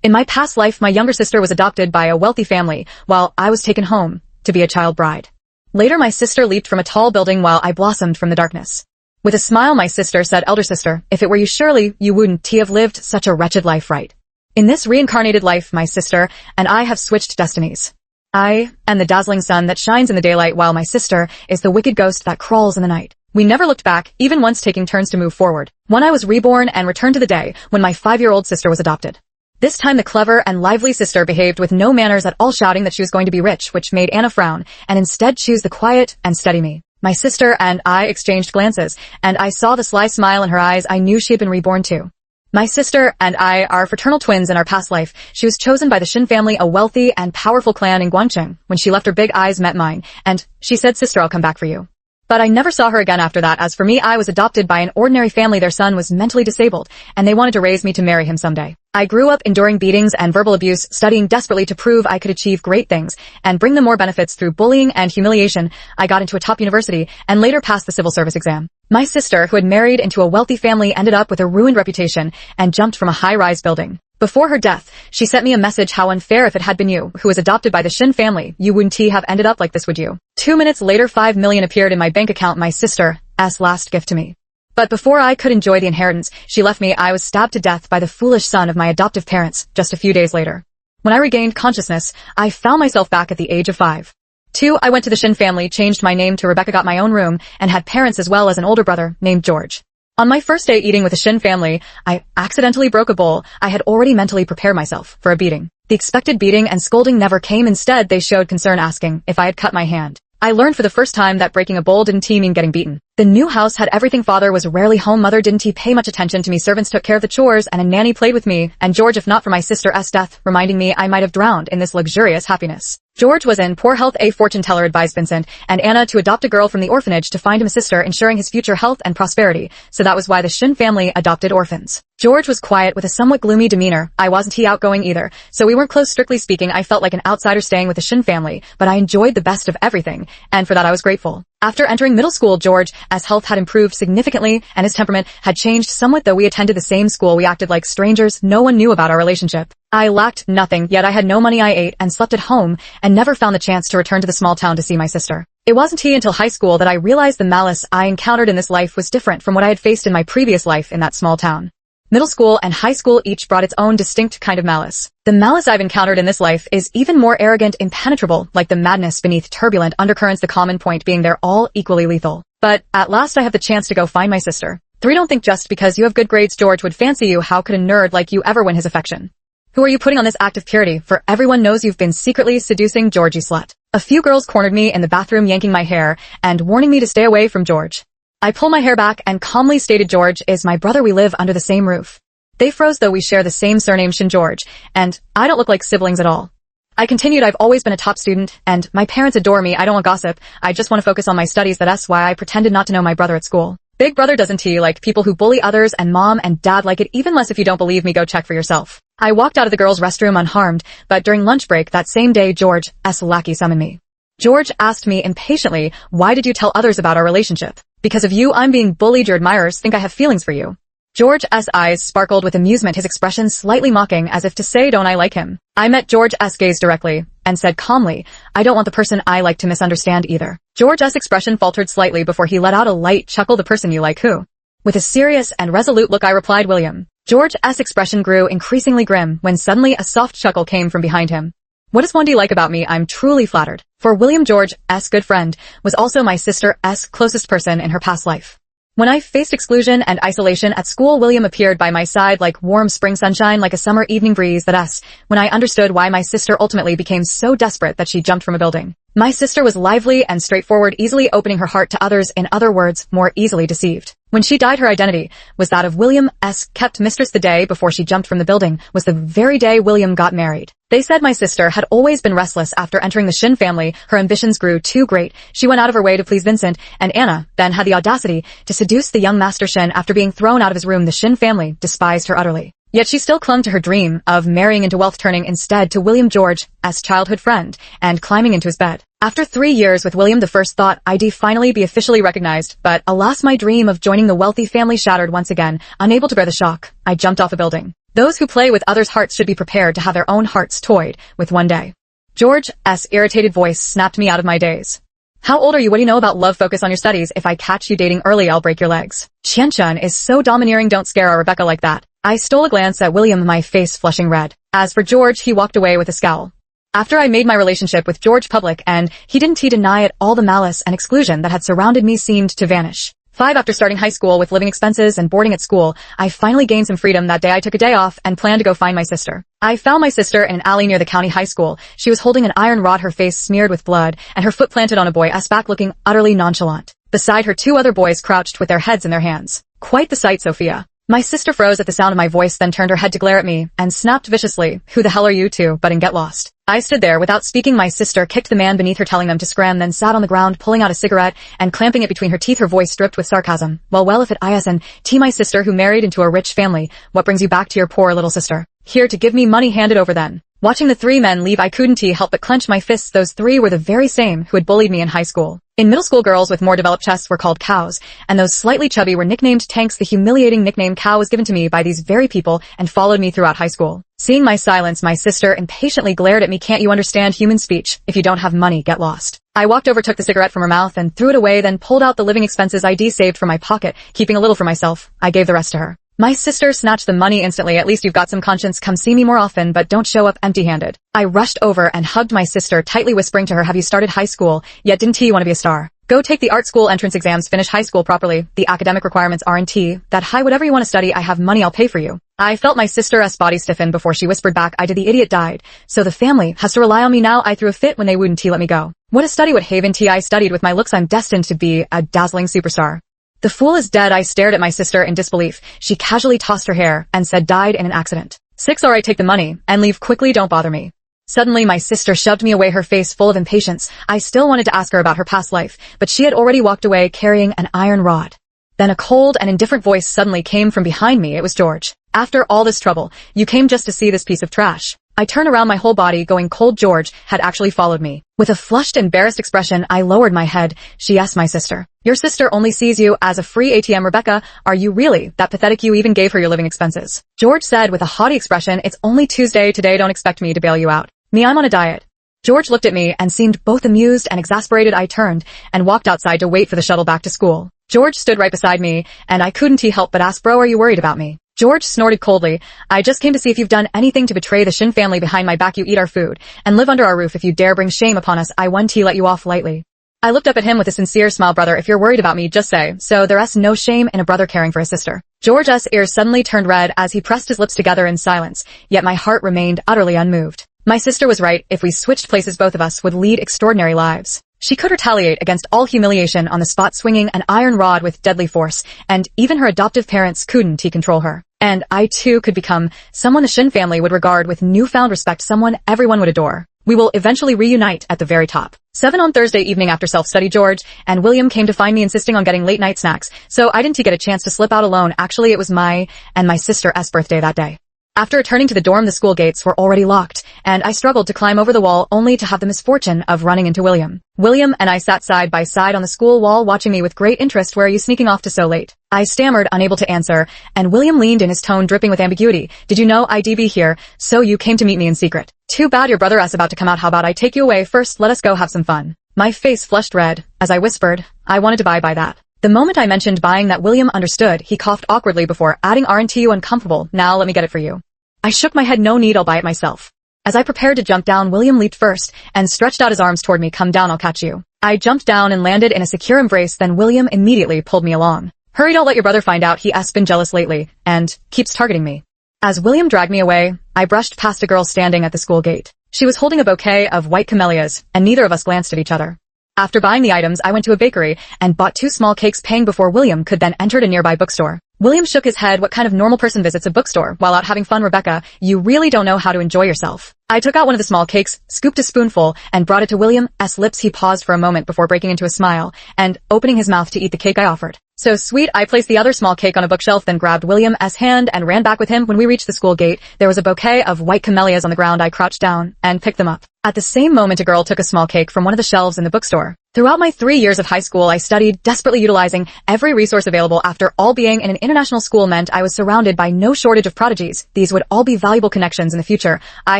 In my past life, my younger sister was adopted by a wealthy family, while I was taken home to be a child bride. Later, my sister leaped from a tall building while I blossomed from the darkness. With a smile, my sister said, "Elder sister, if it were you, surely you wouldn't have lived such a wretched life, right? In this reincarnated life, my sister and I have switched destinies. I am the dazzling sun that shines in the daylight, while my sister is the wicked ghost that crawls in the night." We never looked back, even once taking turns to move forward. One, I was reborn and returned to the day when my 5-year-old sister was adopted. This time the clever and lively sister behaved with no manners at all, shouting that she was going to be rich, which made Anna frown, and instead choose the quiet and steady me. My sister and I exchanged glances, and I saw the sly smile in her eyes. I knew she had been reborn too. My sister and I are fraternal twins in our past life. She was chosen by the Shin family, a wealthy and powerful clan in Guangcheng. When she left, her big eyes met mine, and she said, "Sister, I'll come back for you." But I never saw her again after that. As for me, I was adopted by an ordinary family. Their son was mentally disabled, and they wanted to raise me to marry him someday. I grew up enduring beatings and verbal abuse, studying desperately to prove I could achieve great things and bring them more benefits through bullying and humiliation. I got into a top university and later passed the civil service exam. My sister, who had married into a wealthy family, ended up with a ruined reputation and jumped from a high-rise building. Before her death, she sent me a message: "How unfair. If it had been you, who was adopted by the Shin family, you wouldn't have ended up like this, would you?" 2 minutes later, 5 million appeared in my bank account, my sister's last gift to me. But before I could enjoy the inheritance, she left me. I was stabbed to death by the foolish son of my adoptive parents just a few days later. When I regained consciousness, I found myself back at the age of 5. 2. I went to the Shin family, changed my name to Rebecca, got my own room, and had parents as well as an older brother named George. On my first day eating with the Shin family, I accidentally broke a bowl. I had already mentally prepared myself for a beating. The expected beating and scolding never came. Instead, they showed concern, asking if I had cut my hand. I learned for the first time that breaking a bowl didn't mean getting beaten. The new house had everything. Father was rarely home. Mother didn't pay much attention to me. Servants took care of the chores, and a nanny played with me and George, if not for my sister's death, reminding me I might have drowned in this luxurious happiness. George was in poor health. A fortune teller advised Vincent and Anna to adopt a girl from the orphanage to find him a sister, ensuring his future health and prosperity. So that was why the Shin family adopted orphans. George was quiet with a somewhat gloomy demeanor. I wasn't outgoing either, so we weren't close. Strictly speaking, I felt like an outsider staying with the Shin family, but I enjoyed the best of everything, and for that I was grateful. After entering middle school, George's health had improved significantly, and his temperament had changed somewhat. Though we attended the same school, we acted like strangers. No one knew about our relationship. I lacked nothing, yet I had no money. I ate and slept at home, and never found the chance to return to the small town to see my sister. It wasn't until high school that I realized the malice I encountered in this life was different from what I had faced in my previous life in that small town. Middle school and high school each brought its own distinct kind of malice. The malice I've encountered in this life is even more arrogant, impenetrable, like the madness beneath turbulent undercurrents, the common point being they're all equally lethal. But at last I have the chance to go find my sister. 3. Don't think just because you have good grades George would fancy you. How could a nerd like you ever win his affection? Who are you putting on this act of purity? For everyone knows you've been secretly seducing George, you slut. A few girls cornered me in the bathroom, yanking my hair and warning me to stay away from George. I pulled my hair back and calmly stated, "George is my brother. We live under the same roof." They froze, though we share the same surname, Shin George, and I don't look like siblings at all. I continued, "I've always been a top student, and my parents adore me. I don't want gossip. I just want to focus on my studies. That's why I pretended not to know my brother at school. Big brother doesn't like people who bully others, and mom and dad like it even less. If you don't believe me, go check for yourself." I walked out of the girls' restroom unharmed, but during lunch break that same day, George's lackey summoned me. George asked me impatiently, "Why did you tell others about our relationship?" "Because of you, I'm being bullied. Your admirers think I have feelings for you." George's eyes sparkled with amusement, his expression slightly mocking, as if to say, "Don't I like him?" I met George's gaze directly and said calmly, "I don't want the person I like to misunderstand either." George's expression faltered slightly before he let out a light chuckle. "The person you like, who?" With a serious and resolute look I replied, "William." George's expression grew increasingly grim when suddenly a soft chuckle came from behind him. "What does one like about me? I'm truly flattered." For William, George's good friend, was also my sister's closest person in her past life. When I faced exclusion and isolation at school, William appeared by my side like warm spring sunshine, like a summer evening breeze. That's when I understood why my sister ultimately became so desperate that she jumped from a building. My sister was lively and straightforward, easily opening her heart to others, in other words, more easily deceived. When she died, her identity was that of William's kept mistress. The day before she jumped from the building was the very day William got married. They said my sister had always been restless after entering the Shin family. Her ambitions grew too great. She went out of her way to please Vincent, and Anna then had the audacity to seduce the young Master Shin. After being thrown out of his room, the Shin family despised her utterly. Yet she still clung to her dream of marrying into wealth, turning instead to William, George's childhood friend, and climbing into his bed. After 3 years with William, the first thought I'd finally be officially recognized, but alas, my dream of joining the wealthy family shattered once again. Unable to bear the shock, I jumped off a building. Those who play with others' hearts should be prepared to have their own hearts toyed with one day. George's irritated voice snapped me out of my daze. How old are you? What do you know about love? Focus on your studies. If I catch you dating early, I'll break your legs. Qianchun is so domineering. Don't scare our Rebecca like that. I stole a glance at William, my face flushing red. As for George, he walked away with a scowl. After I made my relationship with George public and he didn't deny it, all the malice and exclusion that had surrounded me seemed to vanish. 5 After starting high school with living expenses and boarding at school, I finally gained some freedom. That day I took a day off and planned to go find my sister. I found my sister in an alley near the county high school. She was holding an iron rod, her face smeared with blood, and her foot planted on a boy's back, looking utterly nonchalant. Beside her, 2 other boys crouched with their heads in their hands. Quite the sight, Sophia. My sister froze at the sound of my voice, then turned her head to glare at me, and snapped viciously, "Who the hell are you two, but and get lost." I stood there without speaking. My sister kicked the man beneath her, telling them to scram, then sat on the ground, pulling out a cigarette and clamping it between her teeth, her voice dripped with sarcasm. Well, if it isn't my sister who married into a rich family, what brings you back to your poor little sister? Here to give me money, hand it over then. Watching the 3 men leave, I couldn't help but clench my fists. Those 3 were the very same who had bullied me in high school. In middle school, girls with more developed chests were called cows, and those slightly chubby were nicknamed tanks. The humiliating nickname cow was given to me by these very people and followed me throughout high school. Seeing my silence, my sister impatiently glared at me. "Can't you understand human speech? If you don't have money, get lost." I walked over, took the cigarette from her mouth and threw it away, then pulled out the living expenses ID saved from my pocket, keeping a little for myself. I gave the rest to her. My sister snatched the money instantly. "At least you've got some conscience. Come see me more often, but don't show up empty-handed." I rushed over and hugged my sister, tightly whispering to her, "Have you started high school yet? Didn't you want to be a star? Go take the art school entrance exams, finish high school properly. The academic requirements aren't that high. Whatever you want to study, I have money, I'll pay for you." I felt my sister's body stiffen before she whispered back, "I did. The idiot died, so the family has to rely on me now." I threw a fit when they wouldn't let me go. What a study, what haven I studied. With my looks, I'm destined to be a dazzling superstar. The fool is dead. I stared at my sister in disbelief. She casually tossed her hair and said, "Died in an accident." 6 Alright, take the money and leave quickly, don't bother me. Suddenly, my sister shoved me away, her face full of impatience. I still wanted to ask her about her past life, but she had already walked away carrying an iron rod. Then a cold and indifferent voice suddenly came from behind me. It was George. "After all this trouble, you came just to see this piece of trash?" I turned around, my whole body going cold. George had actually followed me. With a flushed, embarrassed expression, I lowered my head. "She asked my sister. Your sister only sees you as a free ATM, Rebecca. Are you really that pathetic? You even gave her your living expenses." George said with a haughty expression, "It's only Tuesday today. Don't expect me to bail you out." "Me, I'm on a diet." George looked at me and seemed both amused and exasperated. I turned and walked outside to wait for the shuttle back to school. George stood right beside me, and I couldn't help but ask, "Bro, are you worried about me?" George snorted coldly. "I just came to see if you've done anything to betray the Shin family behind my back. You eat our food and live under our roof. If you dare bring shame upon us, I won't let you off lightly." I looked up at him with a sincere smile. "Brother, if you're worried about me, just say so. There's no shame in a brother caring for his sister." George's ears suddenly turned red as he pressed his lips together in silence, yet my heart remained utterly unmoved. My sister was right. If we switched places, both of us would lead extraordinary lives. She could retaliate against all humiliation on the spot, swinging an iron rod with deadly force, and even her adoptive parents couldn't control her. And I too could become someone the Shin family would regard with newfound respect, someone everyone would adore. We will eventually reunite at the very top. 7 On Thursday evening, after self-study, George and William came to find me insisting on getting late night snacks, so I didn't get a chance to slip out alone. Actually, it was my and my sister's birthday that day. After returning to the dorm, the school gates were already locked, and I struggled to climb over the wall only to have the misfortune of running into William. William and I sat side by side on the school wall, watching me with great interest. "Where are you sneaking off to so late?" I stammered, unable to answer, and William leaned in, his tone dripping with ambiguity. "Did you know I'd be here? So you came to meet me in secret? Too bad your brother's about to come out. How about I take you away first? Let us go have some fun." My face flushed red as I whispered, "I wanted to buy that." The moment I mentioned buying that, William understood. He coughed awkwardly before adding, "Aren't you uncomfortable? Now let me get it for you." I shook my head. "No need, I'll buy it myself." As I prepared to jump down, William leaped first and stretched out his arms toward me. "Come down, I'll catch you." I jumped down and landed in a secure embrace, then William immediately pulled me along. "Hurry, don't let your brother find out. He's been jealous lately and keeps targeting me." As William dragged me away, I brushed past a girl standing at the school gate. She was holding a bouquet of white camellias, and neither of us glanced at each other. After buying the items, I went to a bakery and bought 2 small cakes, paying before William could then enter a nearby bookstore. William shook his head. "What kind of normal person visits a bookstore while out having fun, Rebecca? You really don't know how to enjoy yourself." I took out one of the small cakes, scooped a spoonful, and brought it to William's lips. He paused for a moment before breaking into a smile and opening his mouth to eat the cake I offered. "So sweet." I placed the other small cake on a bookshelf, then grabbed William's hand and ran back with him. When we reached the school gate, there was a bouquet of white camellias on the ground. I crouched down and picked them up. At the same moment, a girl took a small cake from one of the shelves in the bookstore. Throughout my 3 years of high school, I studied, desperately utilizing every resource available. After all, being in an international school meant I was surrounded by no shortage of prodigies. These would all be valuable connections in the future. I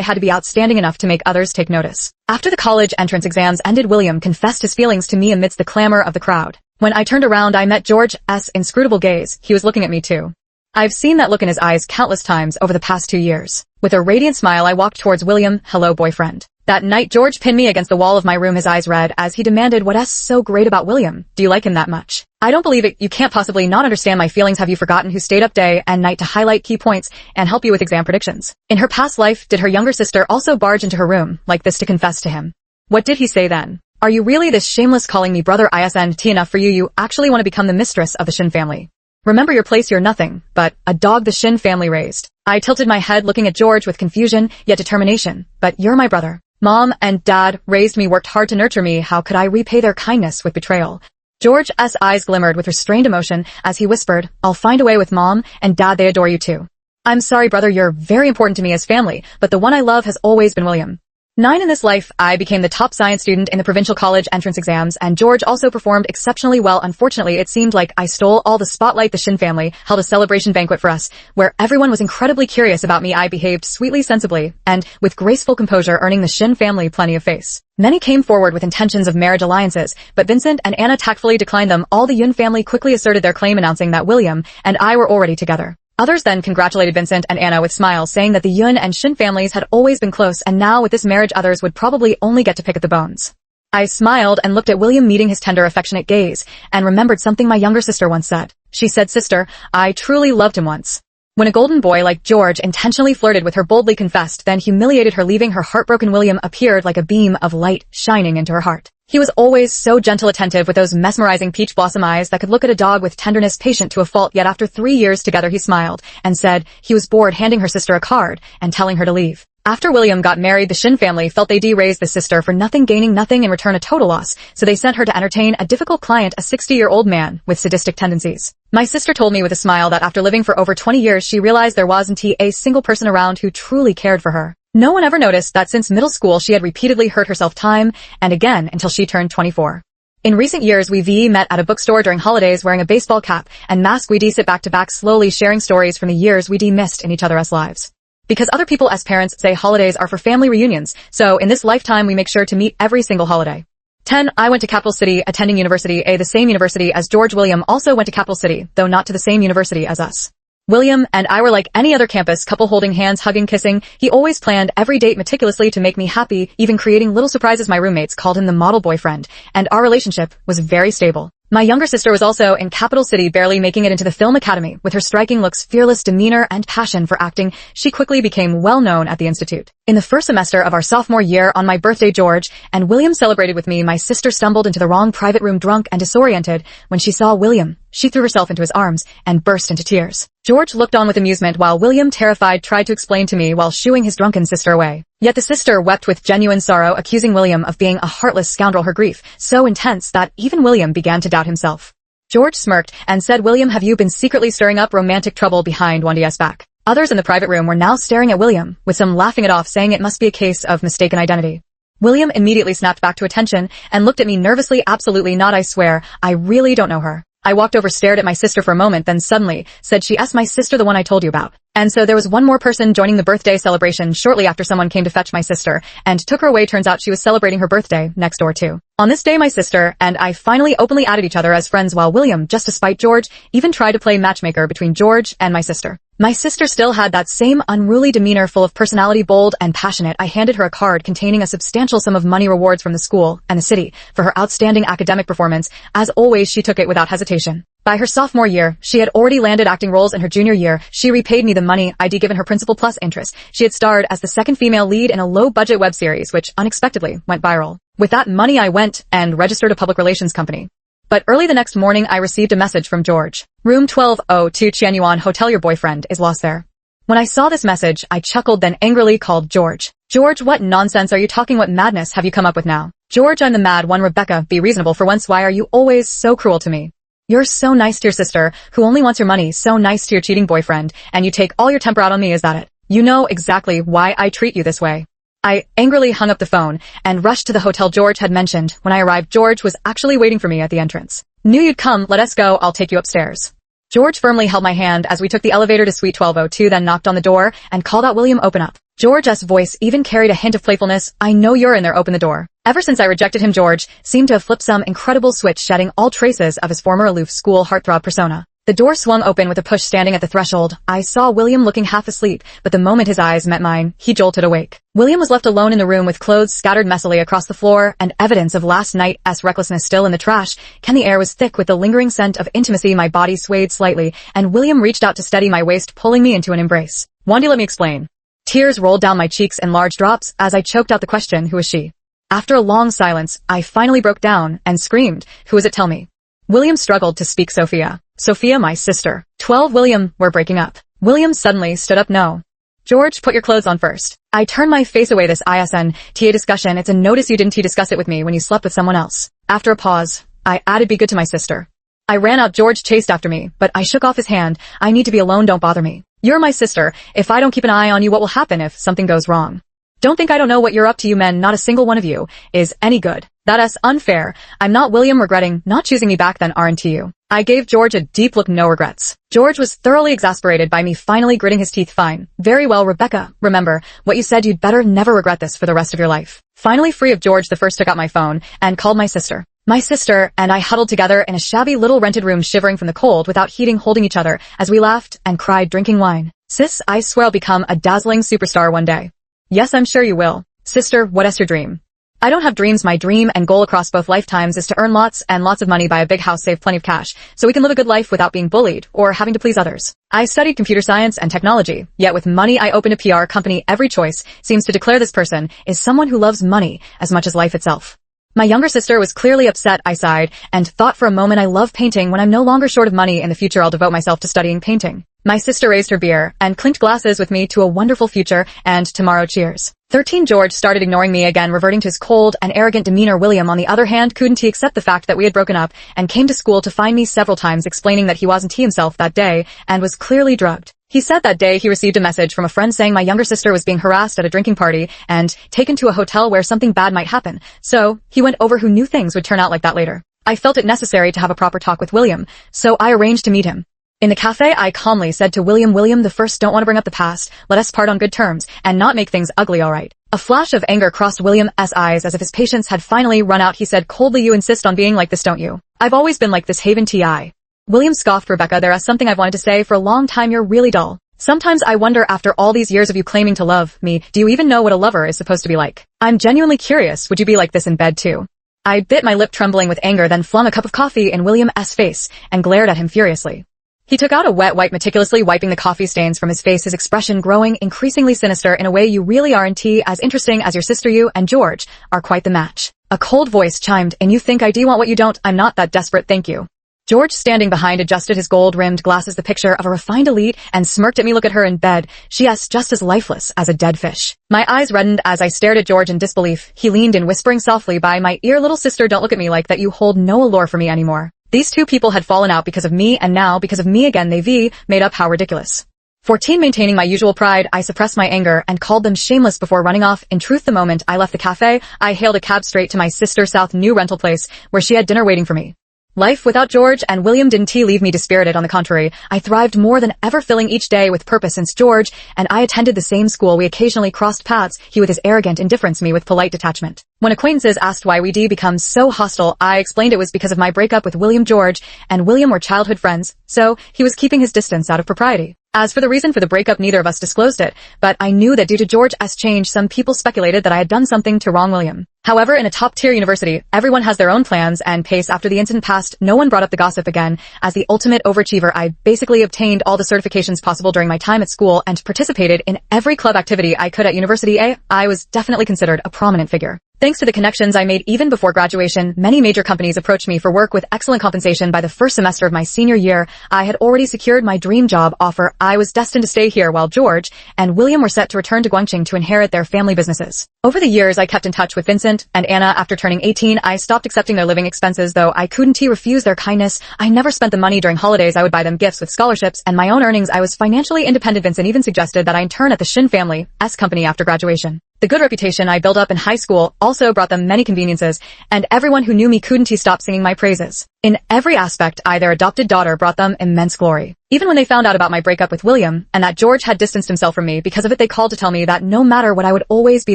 had to be outstanding enough to make others take notice. After the college entrance exams ended, William confessed his feelings to me amidst the clamor of the crowd. When I turned around, I met George's inscrutable gaze. He was looking at me too. I've seen that look in his eyes countless times over the past 2 years. With a radiant smile, I walked towards William. Hello, boyfriend. That night, George pinned me against the wall of my room, his eyes red, as he demanded, what's so great about William? Do you like him that much? I don't believe it. You can't possibly not understand my feelings. Have you forgotten who stayed up day and night to highlight key points and help you with exam predictions? In her past life, did her younger sister also barge into her room like this to confess to him? What did he say then? Are you really this shameless, calling me brother? Isn't enough for you? You actually want to become the mistress of the Shin family. Remember your place, you're nothing but a dog the Shin family raised. I tilted my head, looking at George with confusion yet determination. But you're my brother. Mom and Dad raised me, worked hard to nurture me. How could I repay their kindness with betrayal? George's eyes glimmered with restrained emotion as he whispered, I'll find a way with Mom and Dad, they adore you too. I'm sorry, brother, you're very important to me as family, but the one I love has always been William. 9 in this life, I became the top science student in the provincial college entrance exams, and George also performed exceptionally well. Unfortunately, it seemed like I stole all the spotlight. The Shin family held a celebration banquet for us, where everyone was incredibly curious about me. I behaved sweetly, sensibly, and with graceful composure, earning the Shin family plenty of face. Many came forward with intentions of marriage alliances, but Vincent and Anna tactfully declined them. All the Yun family quickly asserted their claim, announcing that William and I were already together. Others then congratulated Vincent and Anna with smiles, saying that the Yun and Shin families had always been close, and now with this marriage others would probably only get to pick at the bones. I smiled and looked at William, meeting his tender, affectionate gaze, and remembered something my younger sister once said. She said, sister, I truly loved him once. When a golden boy like George intentionally flirted with her, boldly confessed, then humiliated her, leaving her heartbroken, William appeared like a beam of light shining into her heart. He was always so gentle, attentive, with those mesmerizing peach blossom eyes that could look at a dog with tenderness, patient to a fault. Yet after 3 years together, he smiled and said he was bored, handing her sister a card and telling her to leave. After William got married, the Shin family felt they'd raised the sister for nothing, gaining nothing in return, a total loss, so they sent her to entertain a difficult client, a 60-year-old man with sadistic tendencies. My sister told me with a smile that after living for over 20 years, she realized there wasn't a single person around who truly cared for her. No one ever noticed that since middle school she had repeatedly hurt herself time and again until she turned 24. In recent years, we met at a bookstore during holidays, wearing a baseball cap and mask. We sit back to back, slowly sharing stories from the years we missed in each other's lives. Because other people as parents say holidays are for family reunions, so in this lifetime we make sure to meet every single holiday. 10. I went to Capital City, attending university, the same university as George. William also went to Capital City, though not to the same university as us. William and I were like any other campus couple, holding hands, hugging, kissing. He always planned every date meticulously to make me happy, even creating little surprises. My roommates called him the model boyfriend, and our relationship was very stable. My younger sister was also in Capital City, barely making it into the film academy. With her striking looks, fearless demeanor, and passion for acting, she quickly became well known at the institute. In the first semester of our sophomore year, on my birthday, George and William celebrated with me. My sister stumbled into the wrong private room, drunk and disoriented. When she saw William, she threw herself into his arms and burst into tears. George looked on with amusement while William, terrified, tried to explain to me while shooing his drunken sister away. Yet the sister wept with genuine sorrow, accusing William of being a heartless scoundrel, her grief so intense that even William began to doubt himself. George smirked and said, William, have you been secretly stirring up romantic trouble behind Wandi's back? Others in the private room were now staring at William, with some laughing it off, saying it must be a case of mistaken identity. William immediately snapped back to attention and looked at me nervously. Absolutely not, I swear, I really don't know her. I walked over, stared at my sister for a moment, then suddenly said, she's my sister, the one I told you about. And so there was one more person joining the birthday celebration. Shortly after, someone came to fetch my sister and took her away. Turns out she was celebrating her birthday next door too. On this day, my sister and I finally openly added each other as friends, while William, just to spite George, even tried to play matchmaker between George and my sister. My sister still had that same unruly demeanor, full of personality, bold and passionate. I handed her a card containing a substantial sum of money, rewards from the school and the city for her outstanding academic performance. As always, she took it without hesitation. By her sophomore year, she had already landed acting roles. In her junior year, she repaid me the money I'd given her, principal plus interest. She had starred as the second female lead in a low-budget web series, which unexpectedly went viral. With that money, I went and registered a public relations company. But early the next morning, I received a message from George. Room 1202, Qianyuan Hotel, your boyfriend is lost there. When I saw this message, I chuckled, then angrily called George. George, what nonsense are you talking? What madness have you come up with now? George, I'm the mad one. Rebecca, be reasonable for once. Why are you always so cruel to me? You're so nice to your sister, who only wants your money, so nice to your cheating boyfriend, and you take all your temper out on me, is that it? You know exactly why I treat you this way. I angrily hung up the phone and rushed to the hotel George had mentioned. When I arrived, George was actually waiting for me at the entrance. Knew you'd come, let us go, I'll take you upstairs. George firmly held my hand as we took the elevator to suite 1202, then knocked on the door and called out, William, open up. George's voice even carried a hint of playfulness. I know you're in there, open the door. Ever since I rejected him, George seemed to have flipped some incredible switch, shedding all traces of his former aloof school heartthrob persona. The door swung open with a push. Standing at the threshold, I saw William looking half asleep, but the moment his eyes met mine, he jolted awake. William was left alone in the room with clothes scattered messily across the floor and evidence of last night's recklessness still in the trash. The air was thick with the lingering scent of intimacy. My body swayed slightly, and William reached out to steady my waist, pulling me into an embrace. Wandy, let me explain. Tears rolled down my cheeks in large drops as I choked out the question, who is she? After a long silence, I finally broke down and screamed, who is it, tell me. William struggled to speak. Sophia. Sophia, my sister. 12. William, we're breaking up. William suddenly stood up. No. George, put your clothes on first. I turned my face away. This isn't TA discussion. It's a notice you didn't discuss it with me when you slept with someone else. After a pause, I added, be good to my sister. I ran out. George chased after me, but I shook off his hand. I need to be alone, don't bother me. You're my sister. If I don't keep an eye on you, what will happen if something goes wrong? Don't think I don't know what you're up to. You men, not a single one of you is any good. That's unfair. I'm not. William, regretting not choosing me back then, aren't you? I gave George a deep look. No regrets. George was thoroughly exasperated by me finally gritting his teeth. Fine. Very well, Rebecca. Remember what you said. You'd better never regret this for the rest of your life. Finally free of George, the first took out my phone and called my sister. My sister and I huddled together in a shabby little rented room, shivering from the cold without heating, holding each other as we laughed and cried, drinking wine. Sis, I swear I'll become a dazzling superstar one day. Yes, I'm sure you will. Sister, what's your dream? I don't have dreams. My dream and goal across both lifetimes is to earn lots and lots of money, buy a big house, save plenty of cash, so we can live a good life without being bullied or having to please others. I studied computer science and technology, yet with money I opened a PR company. Every choice seems to declare this person is someone who loves money as much as life itself. My younger sister was clearly upset. I sighed and thought for a moment, I love painting. When I'm no longer short of money in the future, I'll devote myself to studying painting. My sister raised her beer and clinked glasses with me to a wonderful future, and tomorrow cheers. 13. George started ignoring me again, reverting to his cold and arrogant demeanor. William, on the other hand, couldn't he accept the fact that we had broken up and came to school to find me several times, explaining that he wasn't he himself that day and was clearly drugged. He said that day he received a message from a friend saying my younger sister was being harassed at a drinking party and taken to a hotel where something bad might happen. So he went over, who knew things would turn out like that later. I felt it necessary to have a proper talk with William, so I arranged to meet him. In the cafe, I calmly said to William, William, the first, don't want to bring up the past. Let us part on good terms and not make things ugly, all right? A flash of anger crossed William's eyes as if his patience had finally run out. He said coldly, you insist on being like this, don't you? I've always been like this, Haven T.I. William scoffed. Rebecca, there's something I've wanted to say for a long time. You're really dull. Sometimes I wonder, after all these years of you claiming to love me, do you even know what a lover is supposed to be like? I'm genuinely curious. Would you be like this in bed too? I bit my lip, trembling with anger, then flung a cup of coffee in William's face and glared at him furiously. He took out a wet wipe, meticulously wiping the coffee stains from his face, his expression growing increasingly sinister. In a way, you really aren't as interesting as your sister. You and George are quite the match. A cold voice chimed, and you think I do want what you don't? I'm not that desperate, thank you. George, standing behind, adjusted his gold-rimmed glasses, the picture of a refined elite, and smirked at me. Look at her in bed. She is just as lifeless as a dead fish. My eyes reddened as I stared at George in disbelief. He leaned in, whispering softly by my ear, little sister, don't look at me like that. You hold no allure for me anymore. These two people had fallen out because of me, and now, because of me again, they made up. How ridiculous. 14. Maintaining my usual pride, I suppressed my anger and called them shameless before running off. In truth, the moment I left the cafe, I hailed a cab straight to my sister's South New rental place, where she had dinner waiting for me. Life without George and William didn't leave me dispirited. On the contrary, I thrived more than ever, filling each day with purpose. Since George and I attended the same school, we occasionally crossed paths, he with his arrogant indifference, me with polite detachment. When acquaintances asked why we'd become so hostile, I explained it was because of my breakup with William. George and William were childhood friends, so he was keeping his distance out of propriety. As for the reason for the breakup, neither of us disclosed it, but I knew that due to George's change, some people speculated that I had done something to wrong William. However, in a top-tier university, everyone has their own plans and pace. After the incident passed, no one brought up the gossip again. As the ultimate overachiever, I basically obtained all the certifications possible during my time at school and participated in every club activity I could at University A. I was definitely considered a prominent figure. Thanks to the connections I made even before graduation, many major companies approached me for work with excellent compensation. By the first semester of my senior year, I had already secured my dream job offer. I was destined to stay here while George and William were set to return to Guangqing to inherit their family businesses. Over the years, I kept in touch with Vincent and Anna. After turning 18, I stopped accepting their living expenses, though I couldn't refuse their kindness. I never spent the money. During holidays, I would buy them gifts with scholarships and my own earnings. I was financially independent. Vincent even suggested that I intern at the Shin family's company after graduation. The good reputation I built up in high school also brought them many conveniences, and everyone who knew me couldn't stop singing my praises. In every aspect, their adopted daughter brought them immense glory. Even when they found out about my breakup with William, and that George had distanced himself from me because of it, they called to tell me that no matter what I would always be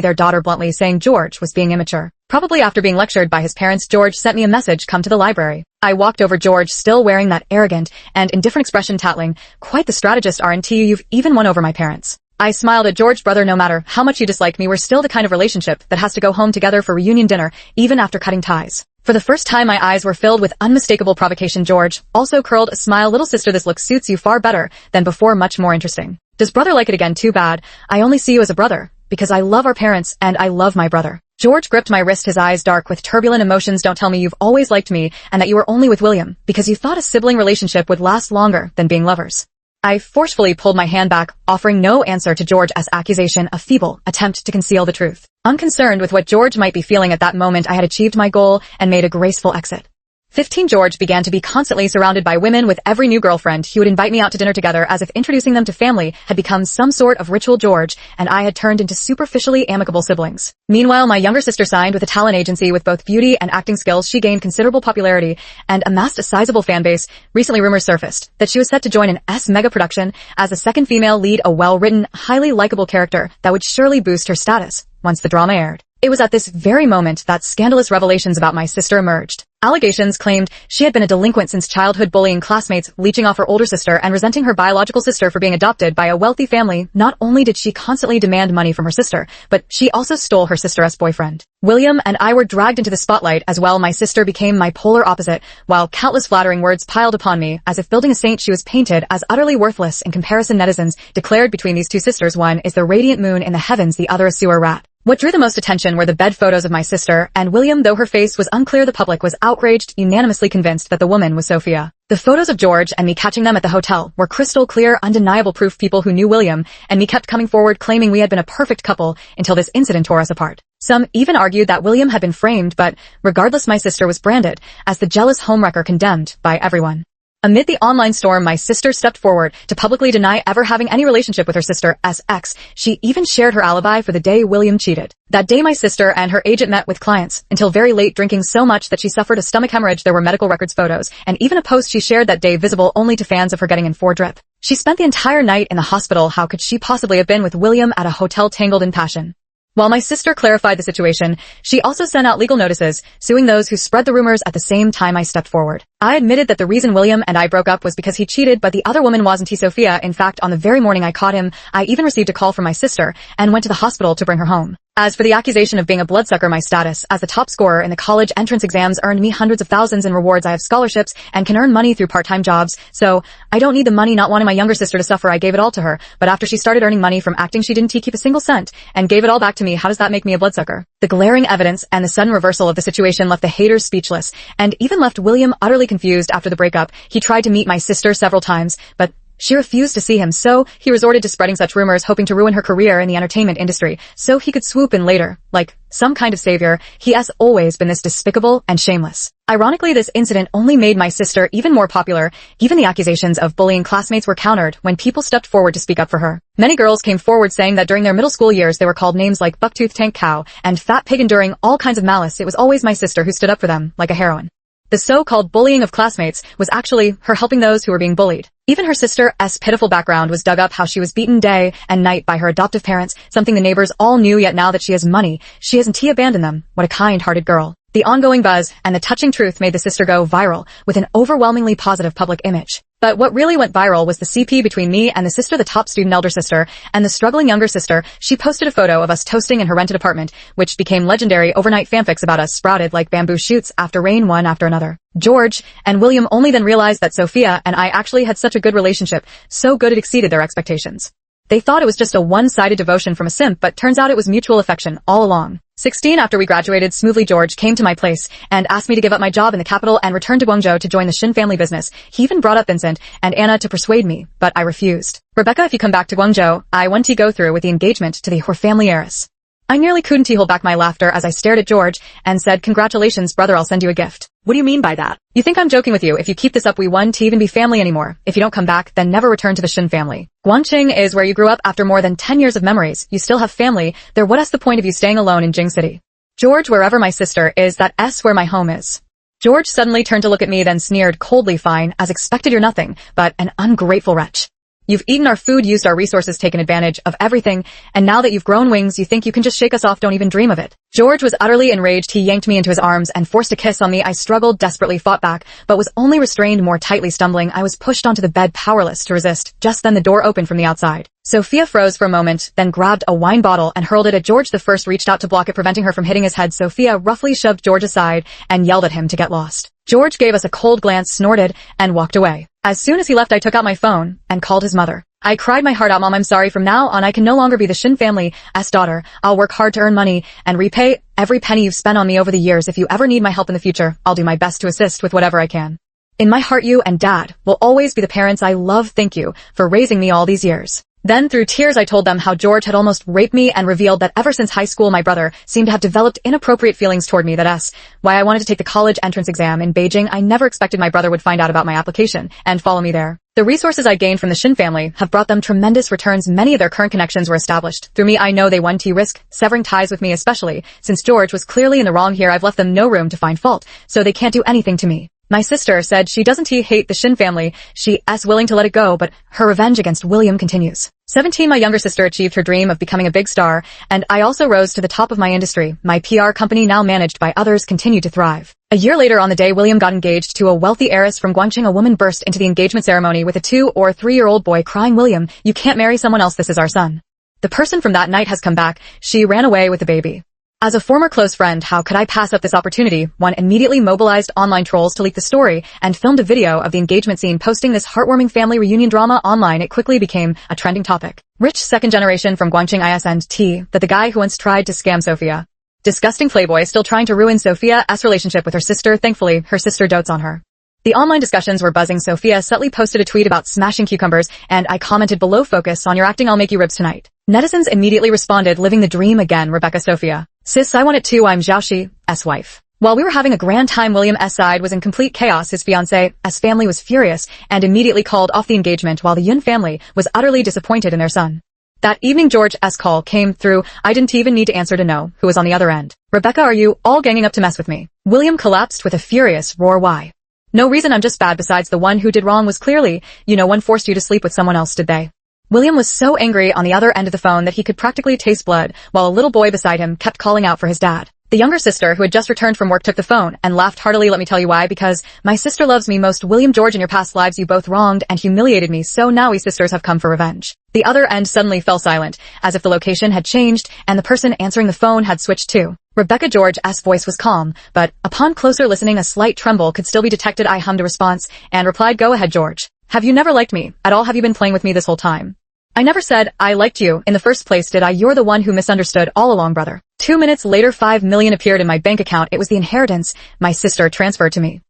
their daughter, bluntly saying George was being immature. Probably after being lectured by his parents, George sent me a message, come to the library. I walked over George, still wearing that arrogant and indifferent expression, tattling, quite the strategist, aren't you? You've even won over my parents. I smiled at George, brother, no matter how much you dislike me, we're still the kind of relationship that has to go home together for reunion dinner, even after cutting ties. For the first time, my eyes were filled with unmistakable provocation. George also curled a smile. Little sister, this look suits you far better than before, much more interesting. Does brother like it again? Too bad. I only see you as a brother, because I love our parents and I love my brother. George gripped my wrist, his eyes dark with turbulent emotions. Don't tell me you've always liked me and that you were only with William because you thought a sibling relationship would last longer than being lovers. I forcefully pulled my hand back, offering no answer to George's accusation, a feeble attempt to conceal the truth. Unconcerned with what George might be feeling at that moment, I had achieved my goal and made a graceful exit. 15. George began to be constantly surrounded by women. With every new girlfriend, he would invite me out to dinner together as if introducing them to family had become some sort of ritual. George and I had turned into superficially amicable siblings. Meanwhile, my younger sister signed with a talent agency with both beauty and acting skills. She gained considerable popularity and amassed a sizable fan base. Recently, rumors surfaced that she was set to join an mega production as a second female lead, a well-written, highly likable character that would surely boost her status once the drama aired. It was at this very moment that scandalous revelations about my sister emerged. Allegations claimed she had been a delinquent since childhood, bullying classmates, leeching off her older sister, and resenting her biological sister for being adopted by a wealthy family. Not only did she constantly demand money from her sister, but she also stole her sister's boyfriend. William and I were dragged into the spotlight as well. My sister became my polar opposite, while countless flattering words piled upon me. As if building a saint, she was painted as utterly worthless in comparison. Netizens declared between these two sisters, one is the radiant moon in the heavens, the other a sewer rat. What drew the most attention were the bed photos of my sister and William. Though her face was unclear, the public was outraged, unanimously convinced that the woman was Sophia. The photos of George and me catching them at the hotel were crystal clear, undeniable proof. People who knew William and me kept coming forward, claiming we had been a perfect couple until this incident tore us apart. Some even argued that William had been framed, but regardless, my sister was branded as the jealous homewrecker, condemned by everyone. Amid the online storm, my sister stepped forward to publicly deny ever having any relationship with her sister's ex. She even shared her alibi for the day William cheated. That day, my sister and her agent met with clients until very late, drinking so much that she suffered a stomach hemorrhage. There were medical records, photos, and even a post she shared that day visible only to fans of her getting in for drip. She spent the entire night in the hospital. How could she possibly have been with William at a hotel, tangled in passion? While my sister clarified the situation, she also sent out legal notices, suing those who spread the rumors. At the same time, I stepped forward. I admitted that the reason William and I broke up was because he cheated, but the other woman wasn't he, Sophia. In fact, on the very morning I caught him, I even received a call from my sister and went to the hospital to bring her home. As for the accusation of being a bloodsucker, my status as the top scorer in the college entrance exams earned me hundreds of thousands in rewards. I have scholarships and can earn money through part-time jobs, so I don't need the money. Not wanting my younger sister to suffer, I gave it all to her, but after she started earning money from acting, she didn't keep a single cent and gave it all back to me. How does that make me a bloodsucker? The glaring evidence and the sudden reversal of the situation left the haters speechless, and even left William utterly confused. After the breakup, he tried to meet my sister several times, but she refused to see him, so he resorted to spreading such rumors, hoping to ruin her career in the entertainment industry, so he could swoop in later, like some kind of savior. He has always been this despicable and shameless. Ironically, this incident only made my sister even more popular. Even the accusations of bullying classmates were countered when people stepped forward to speak up for her. Many girls came forward saying that during their middle school years they were called names like bucktooth, tank cow, and fat pig, enduring all kinds of malice. It was always my sister who stood up for them like a heroine. The so-called bullying of classmates was actually her helping those who were being bullied. Even her sister's pitiful background was dug up, how she was beaten day and night by her adoptive parents, something the neighbors all knew, yet now that she has money, she hasn't abandoned them. What a kind-hearted girl. The ongoing buzz and the touching truth made the sister go viral with an overwhelmingly positive public image. But what really went viral was the CP between me and the sister, the top student elder sister, and the struggling younger sister. She posted a photo of us toasting in her rented apartment, which became legendary. Overnight fanfics about us sprouted like bamboo shoots after rain, one after another. George and William only then realized that Sophia and I actually had such a good relationship, so good it exceeded their expectations. They thought it was just a one-sided devotion from a simp, but turns out it was mutual affection all along. 16. After we graduated smoothly, George came to my place and asked me to give up my job in the capital and return to Guangzhou to join the Shin family business. He even brought up Vincent and Anna to persuade me, but I refused. Rebecca, if you come back to Guangzhou, I want to go through with the engagement to the Hor family heiress. I nearly couldn't hold back my laughter as I stared at George and said, congratulations, brother, I'll send you a gift. What do you mean by that? You think I'm joking with you. If you keep this up, we won't even be family anymore. If you don't come back, then never return to the Shin family. Guangqing is where you grew up. After more than 10 years of memories. You still have family there. What's the point of you staying alone in Jing City? George, wherever my sister is, that's where my home is. George suddenly turned to look at me, then sneered coldly. Fine, as expected, you're nothing but an ungrateful wretch. You've eaten our food, used our resources, taken advantage of everything, and now that you've grown wings, you think you can just shake us off. Don't even dream of it. George was utterly enraged. He yanked me into his arms and forced a kiss on me. I struggled, desperately fought back, but was only restrained more tightly. Stumbling, I was pushed onto the bed, powerless to resist. Just then the door opened from the outside. Sophia froze for a moment, then grabbed a wine bottle and hurled it at George. The first reached out to block it, preventing her from hitting his head. Sophia roughly shoved George aside and yelled at him to get lost. George gave us a cold glance, snorted, and walked away. As soon as he left, I took out my phone and called his mother. I cried my heart out. Mom, I'm sorry. From now on, I can no longer be the Shin family's daughter. I'll work hard to earn money and repay every penny you've spent on me over the years. If you ever need my help in the future, I'll do my best to assist with whatever I can. In my heart, you and Dad will always be the parents I love. Thank you for raising me all these years. Then, through tears, I told them how George had almost raped me and revealed that ever since high school, my brother seemed to have developed inappropriate feelings toward me. That's why I wanted to take the college entrance exam in Beijing. I never expected my brother would find out about my application and follow me there. The resources I gained from the Shin family have brought them tremendous returns. Many of their current connections were established. Through me, I know they won't risk severing ties with me, especially since George was clearly in the wrong here. I've left them no room to find fault, so they can't do anything to me. My sister said she doesn't hate the Shin family. She's willing to let it go, but her revenge against William continues. 17, my younger sister achieved her dream of becoming a big star, and I also rose to the top of my industry. My PR company, now managed by others, continued to thrive. A year later, on the day William got engaged to a wealthy heiress from Guangqing, a woman burst into the engagement ceremony with a 2 or 3-year-old boy, crying, "William, you can't marry someone else. This is our son." The person from that night has come back. She ran away with the baby. As a former close friend, how could I pass up this opportunity? One immediately mobilized online trolls to leak the story and filmed a video of the engagement scene, posting this heartwarming family reunion drama online. It quickly became a trending topic. Rich second generation from Guangqing isn't that the guy who once tried to scam Sophia. Disgusting playboy still trying to ruin Sophia's relationship with her sister. Thankfully, her sister dotes on her. The online discussions were buzzing. Sophia subtly posted a tweet about smashing cucumbers, and I commented below, "Focus on your acting, I'll make you ribs tonight." Netizens immediately responded, "Living the dream again, Rebecca Sophia. Sis, I want it too, I'm Xiaoxi's wife." While we were having a grand time, William's side was in complete chaos. His fiancée's family was furious and immediately called off the engagement, while the Yun family was utterly disappointed in their son. That evening, George's call came through. I didn't even need to answer to know who was on the other end. "Rebecca, are you all ganging up to mess with me?" William collapsed with a furious roar. "Why? No reason, I'm just bad. Besides, the one who did wrong was clearly, one forced you to sleep with someone else, did they?" William was so angry on the other end of the phone that he could practically taste blood, while a little boy beside him kept calling out for his dad. The younger sister, who had just returned from work, took the phone and laughed heartily. "Let me tell you why. Because my sister loves me most. William, George, in your past lives you both wronged and humiliated me, so now we sisters have come for revenge." The other end suddenly fell silent, as if the location had changed and the person answering the phone had switched too. Rebecca George's voice was calm, but upon closer listening a slight tremble could still be detected. I hummed a response and replied, "Go ahead, George. Have you never liked me at all? Have you been playing with me this whole time?" "I never said I liked you in the first place, did I? You're the one who misunderstood all along, brother." 2 minutes later, 5 million appeared in my bank account. It was the inheritance my sister transferred to me.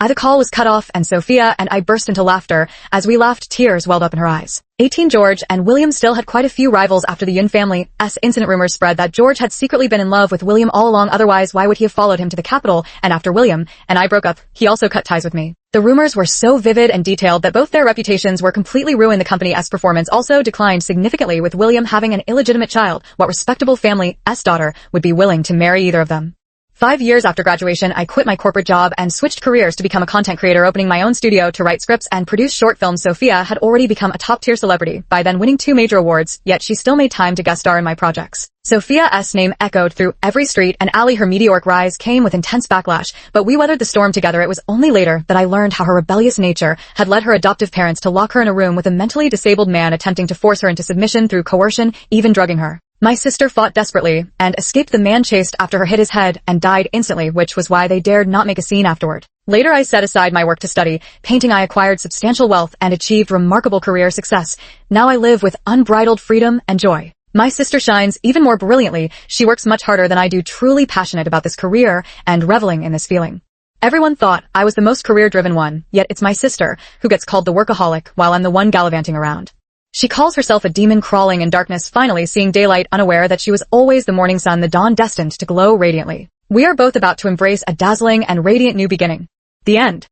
The call was cut off, and Sophia and I burst into laughter. As we laughed, tears welled up in her eyes. 18, George and William still had quite a few rivals after the Yun family's incident. Rumors spread that George had secretly been in love with William all along. Otherwise, why would he have followed him to the capital? And after William and I broke up, he also cut ties with me. The rumors were so vivid and detailed that both their reputations were completely ruined. The company's performance also declined significantly, with William having an illegitimate child. What respectable family's daughter would be willing to marry either of them? 5 years after graduation, I quit my corporate job and switched careers to become a content creator, opening my own studio to write scripts and produce short films. Sophia had already become a top-tier celebrity by then, winning 2 major awards, yet she still made time to guest star in my projects. Sophia's name echoed through every street and alley. Her meteoric rise came with intense backlash, but we weathered the storm together. It was only later that I learned how her rebellious nature had led her adoptive parents to lock her in a room with a mentally disabled man, attempting to force her into submission through coercion, even drugging her. My sister fought desperately and escaped. The man chased after her, hit his head, and died instantly, which was why they dared not make a scene afterward. Later, I set aside my work to study painting. I acquired substantial wealth and achieved remarkable career success. Now I live with unbridled freedom and joy. My sister shines even more brilliantly. She works much harder than I do, truly passionate about this career and reveling in this feeling. Everyone thought I was the most career-driven one, yet it's my sister who gets called the workaholic while I'm the one gallivanting around. She calls herself a demon crawling in darkness, finally seeing daylight, unaware that she was always the morning sun, the dawn destined to glow radiantly. We are both about to embrace a dazzling and radiant new beginning. The end.